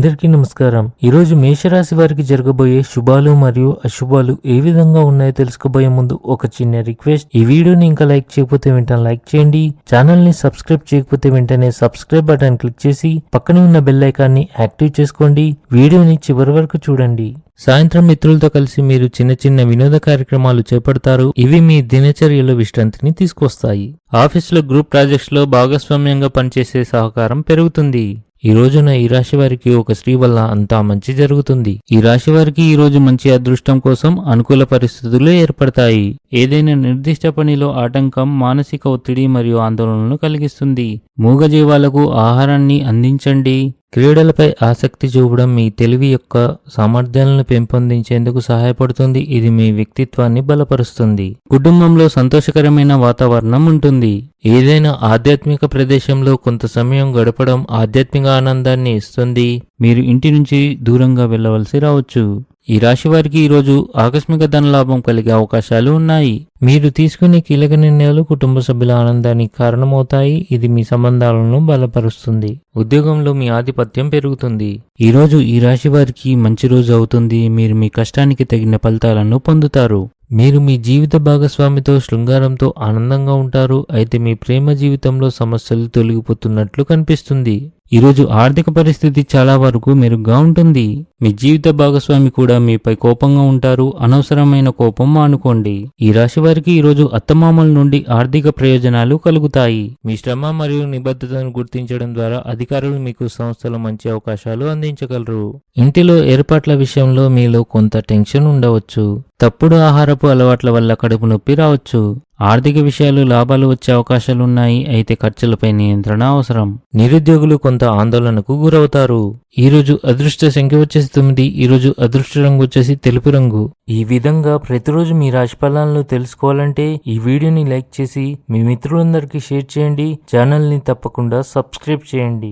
అందరికీ నమస్కారం. ఈరోజు మేషరాశి వారికి జరగబోయే శుభాలు మరియు అశుభాలు ఏ విధంగా ఉన్నాయో తెలుసుకోబోయే ముందు ఒక చిన్న రిక్వెస్ట్. ఈ వీడియోని ఇంకా లైక్ చేయకపోతే వెంటనే లైక్ చేయండి. ఛానల్ ని సబ్స్క్రైబ్ చేయకపోతే వెంటనే సబ్స్క్రైబ్ బటన్ క్లిక్ చేసి పక్కనే ఉన్న బెల్ ఐకాన్ని యాక్టివ్ చేసుకోండి. వీడియోని చివరి వరకు చూడండి. సాయంత్రం మిత్రులతో కలిసి మీరు చిన్న చిన్న వినోద కార్యక్రమాలు చేపడతారు. ఇవి మీ దినచర్యలో విశ్రాంతిని తీసుకొస్తాయి. ఆఫీసులో గ్రూప్ ప్రాజెక్ట్స్ లో భాగస్వామ్యంగా పనిచేసే సహకారం పెరుగుతుంది. ఈ రోజున ఈ రాశి వారికి ఒక స్త్రీ వల్ల అంతా మంచి జరుగుతుంది. ఈ రాశి వారికి ఈ రోజు మంచి అదృష్టం కోసం అనుకూల పరిస్థితులు ఏర్పడతాయి. ఏదైనా నిర్దిష్ట పనిలో ఆటంకం మానసిక ఒత్తిడి మరియు ఆందోళనను కలిగిస్తుంది. మూగజీవాలకు ఆహారాన్ని అందించండి. క్రీడలపై ఆసక్తి చూపడం మీ తెలివి యొక్క సామర్థ్యాలను పెంపొందించేందుకు సహాయపడుతుంది. ఇది మీ వ్యక్తిత్వాన్ని బలపరుస్తుంది. కుటుంబంలో సంతోషకరమైన వాతావరణం ఉంటుంది. ఏదైనా ఆధ్యాత్మిక ప్రదేశంలో కొంత సమయం గడపడం ఆధ్యాత్మిక ఆనందాన్ని ఇస్తుంది. మీరు ఇంటి నుంచి దూరంగా వెళ్ళవలసి రావచ్చు. ఈ రాశి వారికి ఈరోజు ఆకస్మిక ధనలాభం కలిగే అవకాశాలు ఉన్నాయి. మీరు తీసుకునే కీలక నిర్ణయాలు కుటుంబ సభ్యుల ఆనందానికి కారణమవుతాయి. ఇది మీ సంబంధాలను బలపరుస్తుంది. ఉద్యోగంలో మీ ఆధిపత్యం పెరుగుతుంది. ఈరోజు ఈ రాశి వారికి మంచి రోజు అవుతుంది. మీరు మీ కష్టానికి తగిన ఫలితాలను పొందుతారు. మీరు మీ జీవిత భాగస్వామితో శృంగారంతో ఆనందంగా ఉంటారు. అయితే మీ ప్రేమ జీవితంలో సమస్యలు తొలగిపోతున్నట్లు కనిపిస్తుంది. ఈరోజు ఆర్థిక పరిస్థితి చాలా వరకు మెరుగ్గా ఉంటుంది. మీ జీవిత భాగస్వామి కూడా మీపై కోపంగా ఉంటారు. అనవసరమైన కోపం మానుకోండి. ఈ రాశి వారికి ఈరోజు అత్తమామల నుండి ఆర్థిక ప్రయోజనాలు కలుగుతాయి. మీ శ్రమ మరియు నిబద్ధతను గుర్తించడం ద్వారా అధికారులు మీకు సంస్థలో మంచి అవకాశాలు అందించగలరు. ఇంటిలో ఏర్పాట్ల విషయంలో మీలో కొంత టెన్షన్ ఉండవచ్చు. తప్పుడు ఆహారపు అలవాట్ల వల్ల కడుపు నొప్పి రావచ్చు. ఆర్థిక విషయాలు లాభాలు వచ్చే అవకాశాలున్నాయి. అయితే ఖర్చులపై నియంత్రణ అవసరం. నిరుద్యోగులు కొంత ఆందోళనకు గురవుతారు. ఈరోజు అదృష్ట సంఖ్య వచ్చేసి 9. ఈరోజు అదృష్ట రంగు వచ్చేసి తెలుపు రంగు. ఈ విధంగా ప్రతిరోజు మీ రాశి ఫలాలను తెలుసుకోవాలంటే ఈ వీడియోని లైక్ చేసి మీ మిత్రులందరికీ షేర్ చేయండి. ఛానల్ ని తప్పకుండా సబ్స్క్రైబ్ చేయండి.